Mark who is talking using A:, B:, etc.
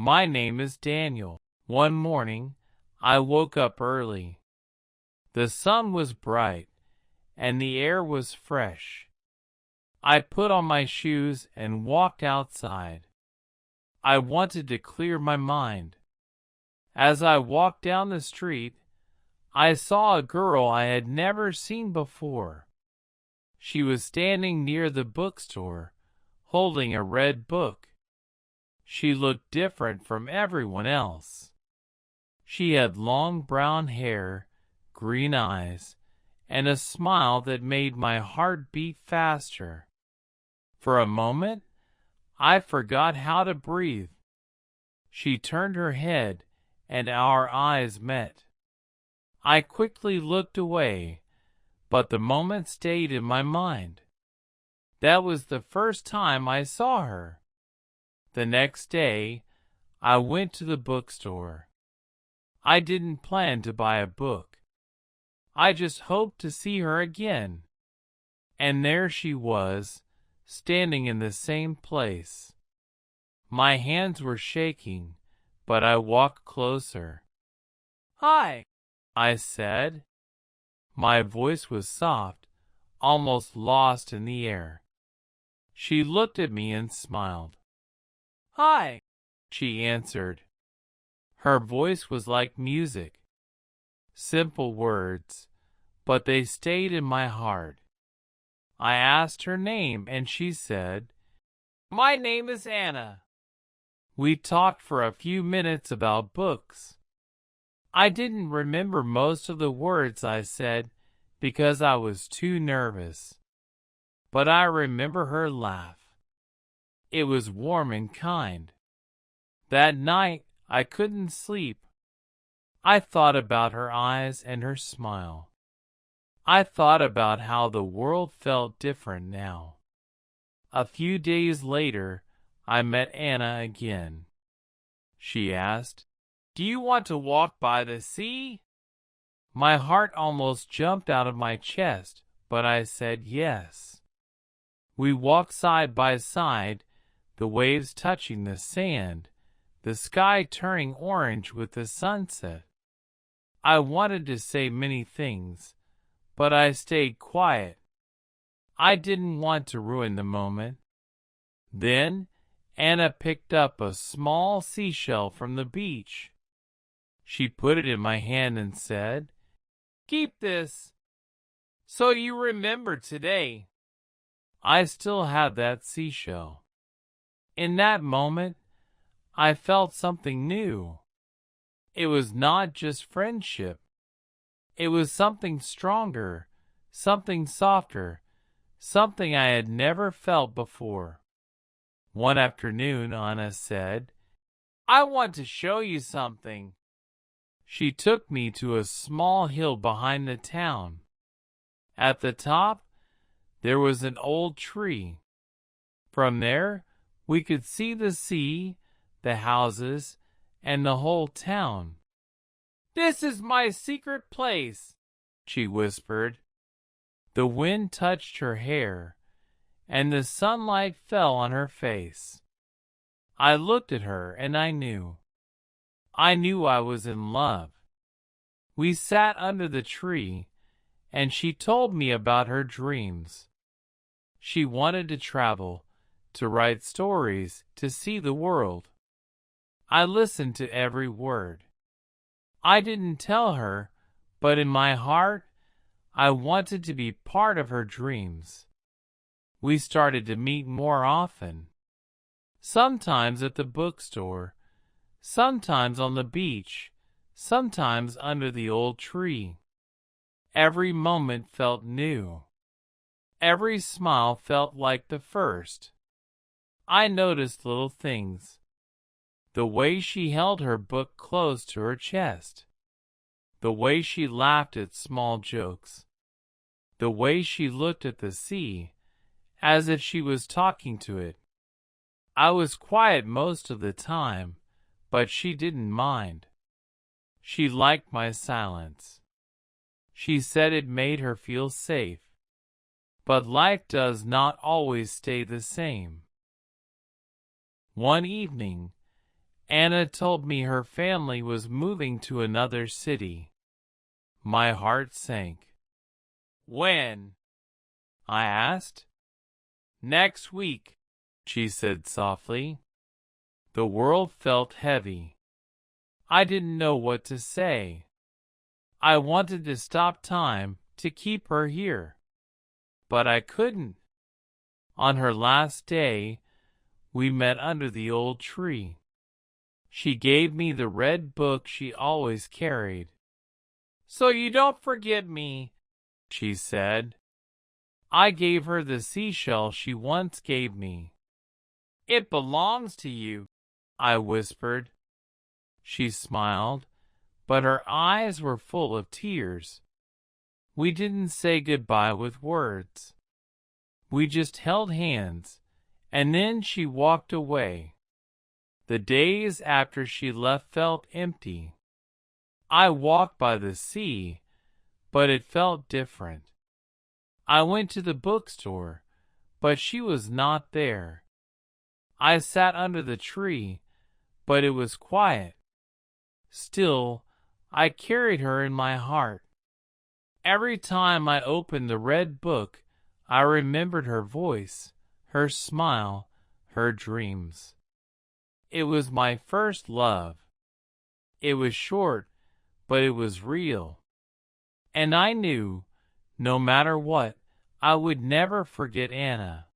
A: My name is Daniel. One morning, I woke up early. The sun was bright, and the air was fresh. I put on my shoes and walked outside. I wanted to clear my mind. As I walked down the street, I saw a girl I had never seen before. She was standing near the bookstore, holding a red book. She looked different from everyone else. She had long brown hair, green eyes, and a smile that made my heart beat faster. For a moment, I forgot how to breathe. She turned her head, and our eyes met. I quickly looked away, but the moment stayed in my mind. That was the first time I saw her. The next day, I went to the bookstore. I didn't plan to buy a book. I just hoped to see her again. And there she was, standing in the same place. My hands were shaking, but I walked closer. "Hi," I said. My voice was soft, almost lost in the air. She looked at me and smiled. "Hi," she answered. Her voice was like music. Simple words, but they stayed in my heart. I asked her name and she said, "My name is Anna." We talked for a few minutes about books. I didn't remember most of the words I said because I was too nervous. But I remember her laugh. It was warm and kind. That night, I couldn't sleep. I thought about her eyes and her smile. I thought about how the world felt different now. A few days later, I met Anna again. She asked, "Do you want to walk by the sea?" My heart almost jumped out of my chest, but I said yes. We walked side by side, the waves touching the sand, the sky turning orange with the sunset. I wanted to say many things, but I stayed quiet. I didn't want to ruin the moment. Then, Anna picked up a small seashell from the beach. She put it in my hand and said, "Keep this, so you remember today." I still have that seashell. In that moment, I felt something new. It was not just friendship. It was something stronger, something softer, something I had never felt before. One afternoon, Anna said, "I want to show you something." She took me to a small hill behind the town. At the top, there was an old tree. From there, we could see the sea, the houses, and the whole town. "This is my secret place," she whispered. The wind touched her hair, and the sunlight fell on her face. I looked at her and I knew. I knew I was in love. We sat under the tree, and she told me about her dreams. She wanted to travel, to write stories, to see the world. I listened to every word. I didn't tell her, but in my heart, I wanted to be part of her dreams. We started to meet more often. Sometimes at the bookstore, sometimes on the beach, sometimes under the old tree. Every moment felt new. Every smile felt like the first. I noticed little things. The way she held her book close to her chest. The way she laughed at small jokes. The way she looked at the sea, as if she was talking to it. I was quiet most of the time, but she didn't mind. She liked my silence. She said it made her feel safe. But life does not always stay the same. One evening, Anna told me her family was moving to another city. My heart sank. When? I asked. Next week, she said softly. The world felt heavy. I didn't know what to say. I wanted to stop time to keep her here, but I couldn't. On her last day, we met under the old tree. She gave me the red book she always carried. So you don't forget me, she said. I gave her the seashell she once gave me. It belongs to you, I whispered. She smiled, but her eyes were full of tears. We didn't say goodbye with words. We just held hands, and then she walked away. The days after she left felt empty. I walked by the sea, but it felt different. I went to the bookstore, but she was not there. I sat under the tree, but it was quiet. Still, I carried her in my heart. Every time I opened the red book, I remembered her voice, her smile, her dreams. It was my first love. It was short, but it was real. And I knew, no matter what, I would never forget Anna.